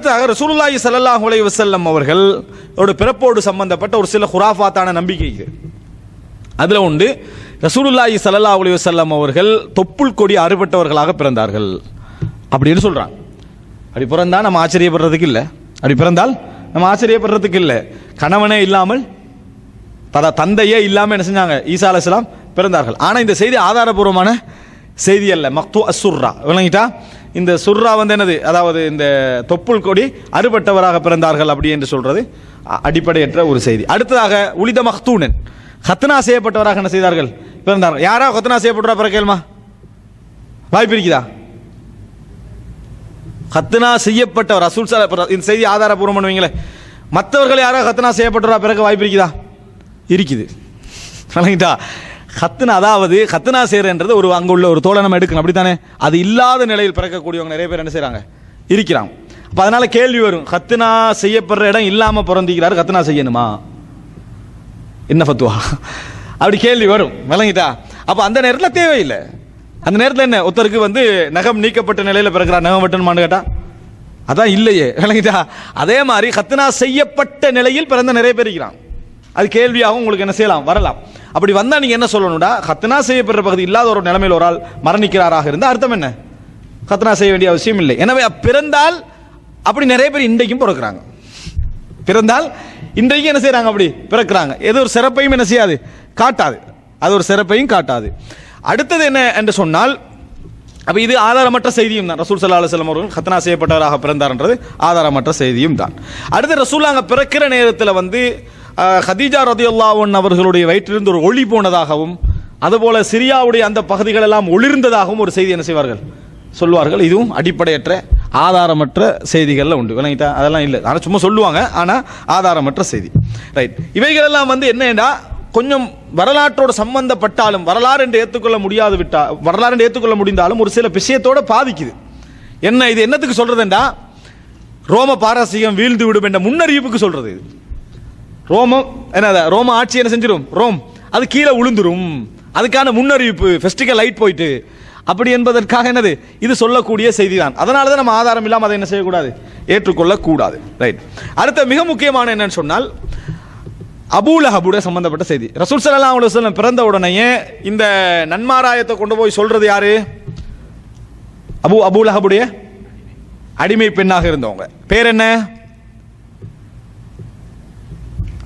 அடுத்ததாக ரசூலுல்லாஹி ஸல்லல்லாஹு அலைஹி வஸல்லம் அவர்கள் பிறப்போடு சம்பந்தப்பட்ட ஒரு சில குராஃபாத்தான நம்பிக்கை. அதில் உண்டு, ரசூலுல்லாஹி ஸல்லல்லாஹு அலைஹி வஸல்லம் அவர்கள் தொப்புள் கொடி அறுபட்டவர்களாக பிறந்தார்கள் அப்படின்னு சொல்றாங்க. அப்படி பிறந்தா நம்ம ஆச்சரியப்படுறதுக்கு இல்லை. அப்படி பிறந்தால் நம்ம ஆச்சரியப்படுறதுக்கு இல்லை. கணவனே இல்லாமல் தந்தையே இல்லாமல் என்ன செஞ்சாங்க, ஈசா அலைஹிஸ்ஸலாம் பிறந்தார்கள். ஆனால் இந்த செய்தி ஆதாரபூர்வமான செய்தி அல்ல. மக்து அசுர்ரா விளங்கிட்டா, இந்த சுர்ரா வந்து என்னது, அதாவது இந்த தொப்புள் கொடி அறுபட்டவராக பிறந்தார்கள் அப்படி என்று சொல்றது அடிப்படையற்ற ஒரு செய்தி. அடுத்ததாக உலித மக்தூனன், ஹத்னா செய்யப்பட்டவராக என்ன செய்தார்கள், பிறந்தார்கள். யாரா ஹத்னா செய்யப்பட்டவரா பிற கேள்மா வாய்ப்பு இருக்குதா? ஹத்னா செய்யப்பட்டவர் ரசூல் இந்த செய்தி ஆதாரபூர்வம் பண்ணுவீங்களே, மற்றவர்கள் யாரா ஹத்னா செய்யப்பட்டவரா பிறக்க வாய்ப்பு இருக்குதா? இருக்குது. விளங்கிட்டா, ஹத்னா அதாவது ஹத்னா செய்யறன்றது ஒரு அங்கே உள்ள ஒரு தோலை நம்ம எடுக்கணும், அப்படித்தானே? அது இல்லாத நிலையில் பிறக்கக்கூடியவங்க நிறைய பேர் என்ன செய்யறாங்க, இருக்கிறாங்க. அப்போ அதனால கேள்வி வரும், ஹத்னா செய்யப்படுற இடம் இல்லாமல் பிறந்திக்கிறாரு, ஹத்னா செய்யணுமா, என்ன ஃபத்வா, அப்படி கேள்வி வரும். விளங்கிட்டா, அப்போ அந்த நேரத்தில் தேவையில்லை. அந்த நேரத்தில் என்ன, ஒருத்தருக்கு வந்து நகம் நீக்கப்பட்ட நிலையில் பிறக்கிறார், நகம் வெட்டணுமான்னு கேட்டா அதான் இல்லையே. விளங்கிட்டா, அதே மாதிரி ஹத்னா செய்யப்பட்ட நிலையில் பிறந்த நிறைய பேர் இருக்கிறாங்க. அது கேள்வியாகவும் உங்களுக்கு என்ன செய்யலாம், வரலாம். அப்படி வந்தால் நீங்கள் என்ன சொல்லணும்டா, ஹத்னா செய்யப்படுற பகுதி இல்லாத ஒரு நிலைமையில் ஒரு ஆள் மரணிக்கிறாராக இருந்தால் அர்த்தம் என்ன, ஹத்னா செய்ய வேண்டிய அவசியம் இல்லை. எனவே பிறந்தால் அப்படி நிறைய பேர் இன்றைக்கும் பிறக்கிறாங்க. பிறந்தால் இன்றைக்கும் என்ன செய்யறாங்க, அப்படி பிறக்கிறாங்க. எது ஒரு சிறப்பையும் என்ன செய்யாது, காட்டாது. அது ஒரு சிறப்பையும் காட்டாது. அடுத்தது என்ன என்று சொன்னால், அப்போ இது ஆதாரமற்ற செய்தியும் தான். ரசூல் ஸல்லல்லாஹு அலைஹி வஸல்லம் அவர்கள் ஹத்னா செய்யப்பட்டவராக பிறந்தார்ன்றது ஆதாரமற்ற செய்தியும் தான். அடுத்து ரசூல் அங்கே பிறக்கிற நேரத்தில் வந்து ஹதீஜா ரலியல்லாஹு அன்ஹா அவர்களுடைய வயிற்றிலிருந்து ஒரு ஒளி போனதாகவும், அதுபோல சிரியாவுடைய அந்த பகுதிகள் எல்லாம் ஒளிர்ந்ததாகவும் ஒரு செய்தி என்ன செய்வார்கள், சொல்லுவார்கள். இதுவும் அடிப்படையற்ற ஆதாரமற்ற செய்திகளில் உண்டு. விளங்கிட்டா, அதெல்லாம் இல்லை, ஆனால் சும்மா சொல்லுவாங்க, ஆனால் ஆதாரமற்ற செய்தி. ரைட், இவைகளெல்லாம் வந்து என்னன்னா கொஞ்சம் வரலாற்றோடு சம்பந்தப்பட்டாலும், வரலாறு என்று ஏற்றுக்கொள்ள முடியாது விட்டால், வரலாறு என்று ஏற்றுக்கொள்ள முடிந்தாலும் ஒரு சில விஷயத்தோடு பாதிக்குது. என்ன இது, என்னத்துக்கு சொல்றதுண்டா, ரோம பாரசீகம் வீழ்ந்து விடும் என்ற முன்னறிவிப்புக்கு சொல்றது. ரோமம் என்னது, ரோம ஆட்சி என்ன செஞ்சிடும், ரோம் அது கீழே விழுந்துரும், அதுக்கான முன்னறிவிப்பு, ஃபெஸ்டிகல் லைட் போயிட்டு அப்படி என்பதற்காக என்னது, இது சொல்லக்கூடிய செய்தி தான். அதனால தான் நம்ம ஆதாரம் இல்லாமல் அதை என்ன செய்யக்கூடாது, ஏற்றுக்கொள்ளக்கூடாது. ரைட், அடுத்த மிக முக்கியமான என்னன்னு சொன்னால் அபூலஹபுடைய சம்பந்தப்பட்ட செய்தி. ரசூல் ஸல்லல்லாஹு அலைஹி வஸல்லம் பிறந்த உடனேயே இந்த நன்மாராயத்தை கொண்டு போய் சொல்றது யாரு, அபூலஹபுடைய அடிமை பெண்ணாக இருந்தவங்க. பேர் என்ன,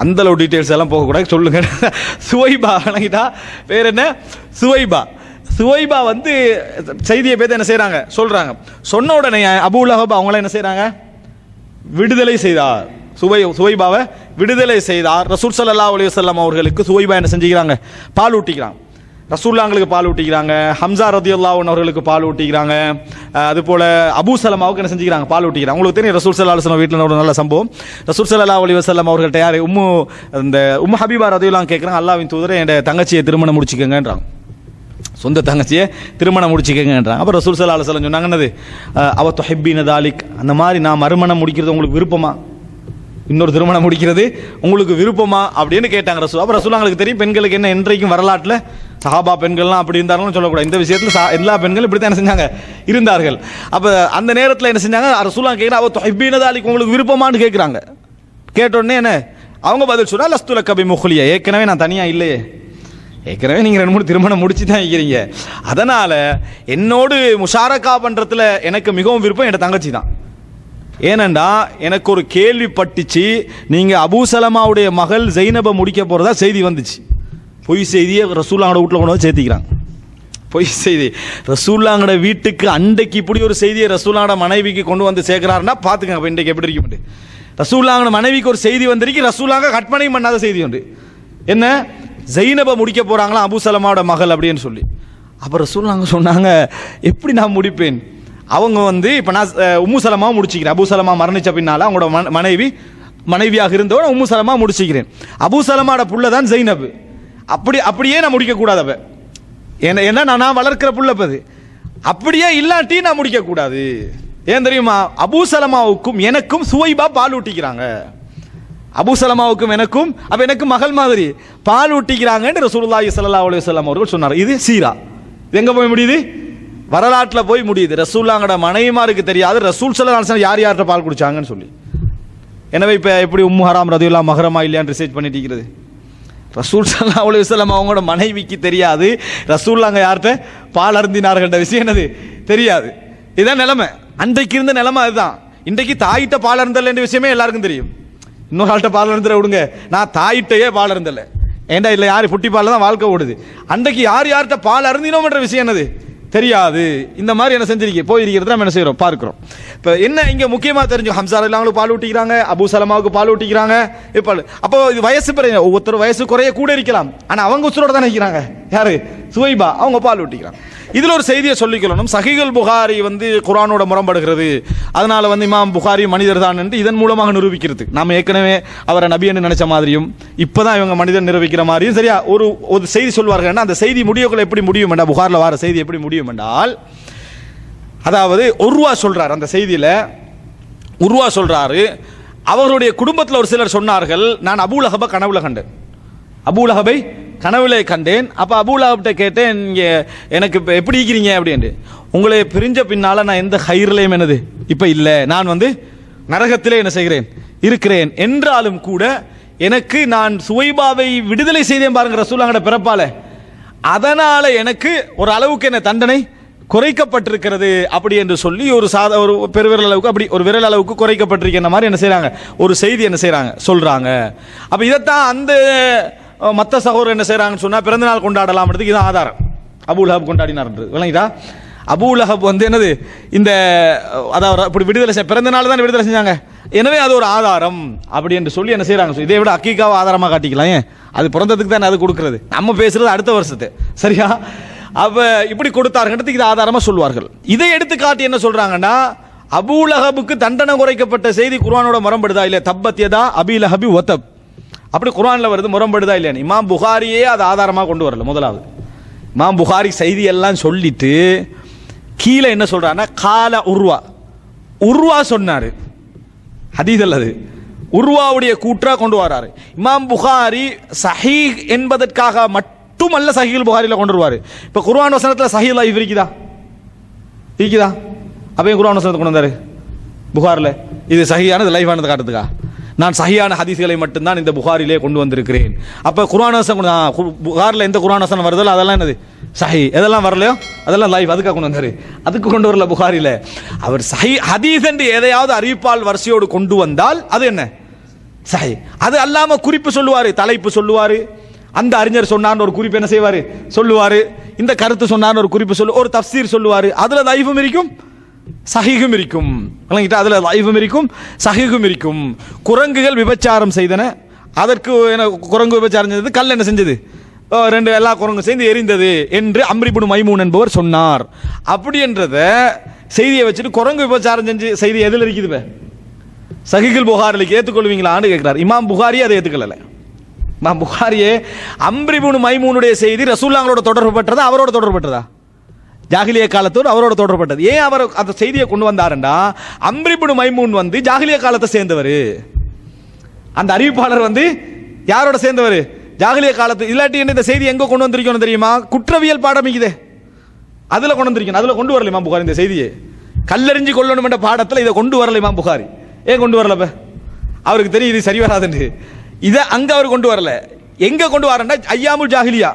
அந்த அளவு டீட்டெயில்ஸ் எல்லாம் போகக்கூடாது, சொல்லுங்க. சுவைபா, விளங்கிட்டா, பேர் என்ன, சுவைபா. சுவைபா வந்து செய்தியை பேர் என்ன செய்யறாங்க, சொல்றாங்க. சொன்ன உடனே அபூலஹப் அவங்கள என்ன செய்யறாங்க, விடுதலை செய்தார். சுவைபாவை விடுதலை செய்தார். ரசூல் ஸல்லல்லாஹு அலைஹி வஸல்லம் அவர்களுக்கு சுவைபா என்ன செஞ்சுக்கிறாங்க, பால் ஊட்டிக்கிறாங்க. ரசூலுல்லாஹ்களுக்கு பால் ஊட்டிக்கிறாங்க, ஹம்சா ரலியல்லாஹு அன்ஹு அவர்களுக்கு பால் ஊட்டிக்கிறாங்க. அதுபோல அபூ சலமாவுக்கு என்ன செஞ்சுக்கிறாங்க, பால் ஊட்டிக்கிறாங்க. உங்களுக்கு தெரியும் ரசூல் ஸல்லல்லாஹு அலைஹி வஸல்லம் வீட்டில் ஒரு நல்ல சம்பவம். ரசூல் ஸல்லல்லாஹு அலைஹி வஸல்லம் அவர்கள்ட்ட யார், உம்மு ஹபீபா ரலியல்லாஹு கேட்குறாங்க, அல்லாஹ்வின் தூதரே என் தங்கச்சியை திருமணம் முடிச்சுக்கங்கன்றாங்க. சொந்த தங்கச்சியை திருமணம் முடிச்சுக்கங்கன்றாங்க. அப்போ ரசூல் ஸல்லல்லாஹு அலைஹி வஸல்லம் சொன்னாங்க, என்னது, அவ துஹிப்பீன தாலிக், அந்த மாதிரி நான் மறுமணம் முடிக்கிறது உங்களுக்கு விருப்பமா, இன்னொரு திருமணம் முடிக்கிறது உங்களுக்கு விருப்பமா அப்படின்னு கேட்டாங்க ரசூல். அப்போ ரசூலுல்லாஹ்களுக்கு தெரியும் பெண்களுக்கு என்ன, இன்றைக்கும் வரலாற்றில் சஹாபா பெண்கள்லாம் அப்படி இருந்தார்கள்னு சொல்லக்கூடாது. இந்த விஷயத்தில் எல்லா பெண்களும் இப்படி தான் என்ன செஞ்சாங்க, இருந்தார்கள். அப்போ அந்த நேரத்தில் என்ன செஞ்சாங்க, ரசூலுல்லாஹ் கேட்குறாங்க, அவ துஹிப்பீன தாலிக், உங்களுக்கு விருப்பமான்னு கேட்குறாங்க. கேட்டோடனே என்ன அவங்க பதில் சொல்றா, லஸ்து லக்க பிமுக்லியா, ஏற்கனவே நான் தனியாக இல்லையே, ஏற்கனவே நீங்கள் 2-3 திருமணம் முடிச்சு தான் இருக்கிறீங்க, அதனால என்னோடு முஷாரக்கா பண்ணுறதுல எனக்கு மிகவும் விருப்பம் என் தங்கச்சி தான். ஏனண்டா எனக்கு ஒரு கேள்வி பட்டுச்சு, நீங்கள் அபூ சலமாவுடைய மகள் ஜைனபை முடிக்க போகிறதா செய்தி வந்துச்சு. பொய் செய்தியை ரசூலுல்லாஹ்வோட வீட்டில் கொண்டு வந்து சேர்த்திக்கிறாங்க. பொய் செய்தி, ரசூலுல்லாஹ்வோட வீட்டுக்கு அன்றைக்கு இப்படி ஒரு செய்தியை ரசூலுல்லாஹ்வோட மனைவிக்கு கொண்டு வந்து சேர்க்கிறாருன்னா பார்த்துக்கங்க இன்றைக்கு எப்படி இருக்கும். ரசூலுல்லாஹ்வோட மனைவிக்கு ஒரு செய்தி வந்திருக்கு, ரசூலுல்லாஹ் கற்பனை பண்ணாத செய்தி உண்டு. என்ன, ஜைனபை முடிக்க போறாங்களா அபூ சலமாவோட மகள் அப்படின்னு சொல்லி. அப்போ ரசூலுல்லாஹ் சொன்னாங்க, எப்படி நான் முடிப்பேன், அவங்க வந்து இப்போ நான் உம்மு சலமாவை முடிச்சுக்கிறேன், அபூ சலமா மரணிச்ச பின்னால அவங்களோட மனைவியாக இருந்தவன் உம்மு சலமா முடிச்சுக்கிறேன், அபூ சலமாவோட புள்ள தான் ஜைனப், அப்படியே நான் முடிக்கக்கூடாது. அவ ஏன்னா நான் வளர்க்கிற புள்ள பது, அப்படியே இல்லாட்டி நான் முடிக்கக்கூடாது. ஏன் தெரியுமா, அபூ சலமாவுக்கும் எனக்கும் சுவைபா பால் ஊட்டிக்கிறாங்க, அபூ சலமாவுக்கும் எனக்கும், அப்ப எனக்கு மகள் மாதிரி பால் ஊட்டிக்கிறாங்கன்னு ரசூலுல்லாஹி ஸல்லல்லாஹு அலைஹி வஸல்லம் அவர்கள் சொன்னார். இது சீரா, இது எங்க போய் முடியுது, வரலாற்றில் போய் முடியுது. ரசூல்லாங்கட மனைவிமாருக்கு தெரியாது ரசூல் ஸல்லல்லாஹு அலைஹி வஸல்லம் யார் யார்கிட்ட பால் குடிச்சாங்கன்னு சொல்லி. எனவே இப்போ எப்படி உம்மு ஹராம் ரதியல்லாஹு மஹரமா இல்லையான்னு ரிசர்ச் பண்ணிட்டு இருக்கிறது. ரசூல் ஸல்லல்லாஹு அலைஹி வஸல்லம் அவங்களோட மனைவிக்கு தெரியாது ரசூல்லாங்க யார்கிட்ட பால் அருந்தினார்கள்ன்ற விஷயம் என்னது தெரியாது. இதுதான் நிலைமை. அன்றைக்கு இருந்த நிலைமை அதுதான். இன்றைக்கு தாயிட்ட பால் அருந்தல் என்ற விஷயமே எல்லாருக்கும் தெரியும். இன்னொரு ஆள்கிட்ட பால் அருந்தல விடுங்க, நான் தாயிட்டையே பால் அருந்தல ஏண்டா இல்லை யார் புட்டி பால் தான் வாழ்க்கை ஓடுது. அன்றைக்கு யார் யார்கிட்ட பால் அருந்தினோம்ன்ற விஷயம் என்னது தெரியாது. இந்த மாதிரி என்ன செஞ்சிருக்கீங்க போயிருக்கிறது நம்ம என்ன செய்கிறோம் பார்க்குறோம். இப்போ என்ன இங்கே முக்கியமாக தெரிஞ்சு ஹம்சா ரலியல்லாஹு பால் ஊட்டிக்கிறாங்க, அபூ சலமாவுக்கு பால் ஊட்டிக்கிறாங்க. இப்போ அப்போ இது வயசு பிறகு ஒவ்வொருத்தர் வயசு குறைய கூட இருக்கலாம், ஆனால் அவங்க உசுரோட தான் நிற்கிறாங்க. யாரு? சுவைபா, அவங்க பால் ஊட்டிக்கிறாங்க. இதில் ஒரு செய்தியை சொல்லிக்கொள்ளணும். சஹீஹுல் புகாரி வந்து குர்ஆனோட முரண்படுகிறது, அதனால வந்து இமாம் புகாரி மனிதர் தான் என்று இதன் மூலமாக நிரூபிக்கிறது. நாம் ஏற்கனவே அவரை நபி என்று நினைச்ச மாதிரியும் இப்போதான் இவங்க மனிதன் நிரூபிக்கிற மாதிரியும் சரியா ஒரு செய்தி சொல்வார்கள். அந்த செய்தி முடியக்குள்ள எப்படி முடியும் என்றால், புகாரில் வர செய்தி எப்படி முடியும் என்றால், அதாவது உர்வா சொல்றார். அந்த செய்தியில் உர்வா சொல்றாரு, அவருடைய குடும்பத்தில் ஒரு சிலர் சொன்னார்கள், நான் அபூ லஹபை கனவுல கண்டேன், அபூ லஹபை கனவுல கண்டேன். அப்போ அபூ லஹப்ட்ட கேட்டேன், இங்கே எனக்கு இப்போ எப்படி இருக்கிறீங்க அப்படின்ட்டு. உங்களை பிரிஞ்ச பின்னால் நான் எந்த ஹைர்லையும் என்னது இப்போ இல்லை, நான் வந்து நரகத்திலே என்ன செய்கிறேன் இருக்கிறேன். என்றாலும் கூட எனக்கு நான் சுவைபாவை விடுதலை செய்தேன் பாருங்க ரசூலுல்லாஹ்வோட பிறப்பால, அதனால எனக்கு ஒரு அளவுக்கு என்ன தண்டனை குறைக்கப்பட்டிருக்கிறது அப்படி என்று சொல்லி ஒரு பெருவிரல் அளவுக்கு அப்படி ஒரு விரல் அளவுக்கு குறைக்கப்பட்டிருக்கிற மாதிரி என்ன செய்கிறாங்க ஒரு செய்தி என்ன செய்கிறாங்க சொல்கிறாங்க. அப்போ இதைத்தான் அந்த மற்ற சகோதரர் என்ன செய்கிறாங்கன்னு சொன்னால் பிறந்தநாள் கொண்டாடலாம்ன்றதுக்கு இதான் ஆதாரம். அபூ லஹப் கொண்டாடினார்ன்றது விளங்கிட்டா. அபூ லஹப் வந்து என்னது இந்த அதாவது இப்படி விடுதலை பிறந்த நாள் தான் விடுதலை செஞ்சாங்க, எனவே அது ஒரு ஆதாரம் அப்படி என்று சொல்லி என்ன செய்கிறாங்க. இதை விட அக்கீக்காவை ஆதாரமாக காட்டிக்கலாம். ஏன் அது பிறந்ததுக்கு தான் அது கொடுக்குறது, நம்ம பேசுறது அடுத்த வருஷத்து சரியா. அப்போ இப்படி கொடுத்தாருங்கிறதுக்கு இது ஆதாரமாக சொல்வார்கள். இதை எடுத்து காட்டி என்ன சொல்கிறாங்கன்னா, அபூ லஹபுக்கு தண்டனை குறைக்கப்பட்ட செய்தி குர்ஆனோட முரண்படுதா இல்லை, தப்பத் யதா அபீ லஹபி வதப் அப்படி குர்ஆன்ல வருது, முரண்படுதா இல்லையா. இமாம் புகாரியே அதை ஆதாரமாக கொண்டு வரல. முதலாவது இமாம் புகாரி செய்தி எல்லாம் சொல்லிட்டு கீழே என்ன சொல்றான்னா, கால உர்வா சொன்னாரு, ஹதீஸ் அல்லது உர்வாவுடைய கூற்றா கொண்டு வராரு. இமாம் புகாரி சஹீஹ் என்பதற்காக மட்டுமல்ல சஹீஹுல் புகாரில கொண்டு வருவாரு. இப்போ குர்ஆன் வசனத்தில் சஹீஹ் லைஃப் இருக்குதா? அப்போ குர்ஆன் வசனத்தை கொண்டு வந்தாரு புகாரில், இது சஹீஹானது லைஃபானது காட்டுறதுக்கா? நான் சஹீஹான ஹதீஸ்களை மட்டும்தான் இந்த புகாரிலே கொண்டு வந்திருக்கிறேன். அப்போ குர்ஆன் வசனம் புகாரில் எந்த குர்ஆன் வசனம் வருதோ அதெல்லாம் என்னது சஹீஹ், எதெல்லாம் வரலையோ அதெல்லாம் லைஃப், அதுக்காக கொண்டு வந்தாரு. அதுக்கு கொண்டு வரல புகாரில. அவர் சஹீஹ் ஹதீஸ் என்று எதையாவது அறிவிப்பால் வரிசையோடு கொண்டு வந்தால் அது என்ன சஹீஹ். அது அல்லாம குறிப்பு சொல்லுவாரு, தலைப்பு சொல்லுவாரு, அந்த அறிஞர் சொன்னார்னு ஒரு குறிப்பு என்ன செய்வாரு சொல்லுவாரு, இந்த கருத்து சொன்னார்னு ஒரு குறிப்பு ஒரு தஃப்சீர் சொல்லுவாரு. அதுல லைஃபும் இருக்கும் சஹீஹும் இருக்கும். அதுல லைஃபும் இருக்கும் சஹீஹும் இருக்கும். குரங்குகள் விபச்சாரம் செய்தன, அதற்கு குரங்கு விபச்சாரம் செய்தது, கல் என்ன செஞ்சது, ரெண்டு எல்லா குரங்கு சேர்ந்து எரிந்தது என்று அம்ர் இப்னு மைமூன் என்பவர் சொன்னார். அப்படி என்றத செய்தியை வச்சுட்டு குரங்கு விபச்சாரம் செஞ்சு செய்தி எதில் இருக்குது சஹீஹுல் புகாரிக்கு ஏற்றுக்கொள்வீங்களான்னு கேட்கிறார். இமாம் புகாரி அதை ஏற்றுக்கொள்ளல. இமாம் புகாரியே அம்ர் இப்னு மைமூனுடைய செய்தி ரசூலுல்லாஹ்வோட தொடர்பு பெற்றதா அவரோட தொடர்பு பெற்றதா? ஜாகிலிய காலத்தோடு அவரோட தொடர்பட்டது. ஏன் அவர் அந்த செய்தியை கொண்டு வந்தாருண்டா, அம்ர் இப்னு மைமூன் வந்து ஜாகிலிய காலத்தை சேர்ந்தவர், அந்த அறிவிப்பாளர் வந்து யாரோட சேர்ந்தவர் ஜாகிலிய காலத்து. இல்லாட்டி என்ன இந்த செய்தி எங்க கொண்டு வந்திருக்கணும் தெரியுமா? குற்றவியல் பாடம் இருக்குது, அதுல கொண்டு வந்திருக்கணும். அதுல கொண்டு வரல இமாம் புகாரி இந்த செய்தியை. கல்லெறிஞ்சு கொள்ளணும் என்ற பாடத்தில் இதை கொண்டு வரல இமாம் புகாரி. ஏன் கொண்டு வரல? அவருக்கு தெரியும் இது சரி வராதுன்னு. இதை அங்க அவர் கொண்டு வரல. எங்க கொண்டு வரண்டா ஐயாமுல் ஜாகிலியா,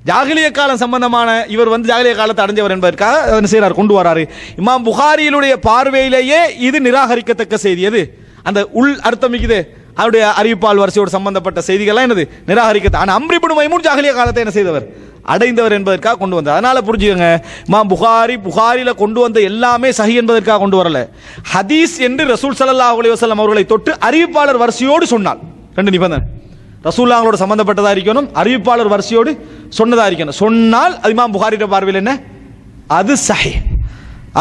ஜாகிலிய காலம் சம்பந்தமான இவர் வந்து ஜாகிலிய காலத்தை அடைஞ்சவர் என்பதற்காக என்ன செய்யறார் கொண்டு வராரு. இமாம் புகாரியினுடைய பார்வையிலேயே இது நிராகரிக்கத்தக்க செய்தி. எது அந்த உள் அர்த்தம் இருக்குது, அவருடைய அறிவிப்பால் வரிசையோடு சம்பந்தப்பட்ட செய்திகள்லாம் என்னது நிராகரிக்க. ஆனால் அம்ர் இப்னு மைமூன் ஜாகிலிய காலத்தை என்ன செய்தவர் அடைந்தவர் என்பதற்காக கொண்டு வந்தார். அதனால புரிஞ்சுக்கங்க, இமாம் புகாரில கொண்டு வந்த எல்லாமே சஹீஹ் என்பதற்காக கொண்டு வரல. ஹதீஸ் என்று ரசூல் ஸல்லல்லாஹு அலைஹி வஸல்லம் அவர்களை தொட்டு அறிவிப்பாளர் வரிசையோடு சொன்னால், ரெண்டு நிபந்தனை, ரசூலுல்லாஹ்வோட சம்பந்தப்பட்டதா இருக்கணும், அறிவிப்பாளர் வரிசையோடு சொன்னதா இருக்கணும். சொன்னால் அது இமாம் புகாரியோட பார்வையில் என்ன அது சஹீஹ்,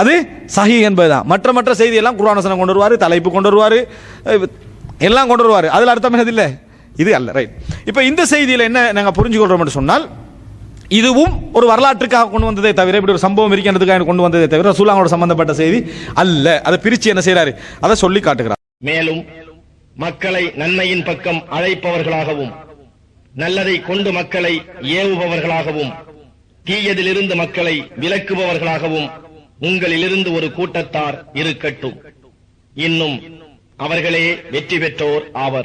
அது சஹீஹ் என்பதுதான். மற்ற செய்தி எல்லாம் குர்ஆன் வசனம் கொண்டு வருவாரு, தலைப்பு கொண்டு வருவாரு, எல்லாம் கொண்டு வருவாரு. அதில் அர்த்தம் என்னது இல்லை, இது அல்ல. ரைட். இப்போ இந்த செய்தியில் என்ன நாங்கள் புரிஞ்சுக்கொள்றோம் என்று சொன்னால், இதுவும் ஒரு வரலாற்றுக்காக கொண்டு வந்ததே தவிர, இப்படி ஒரு சம்பவம் இருக்கிறதுக்காக கொண்டு வந்ததே தவிர ரசூலுல்லாஹ்வோட சம்பந்தப்பட்ட செய்தி அல்ல. அதை பிரிச்சு என்ன செய்யறாரு அதை சொல்லி காட்டுகிறார். மேலும் மக்களை நன்மையின் பக்கம் அழைப்பவர்களாகவும் நல்லதை கொண்டு மக்களை ஏவுபவர்களாகவும் தீயதிலிருந்து மக்களை விலக்குபவர்களாகவும் உங்களிலிருந்து ஒரு கூட்டத்தார் இருக்கட்டும். இன்னும் அவர்களே வெற்றி பெற்றோர் ஆவர்.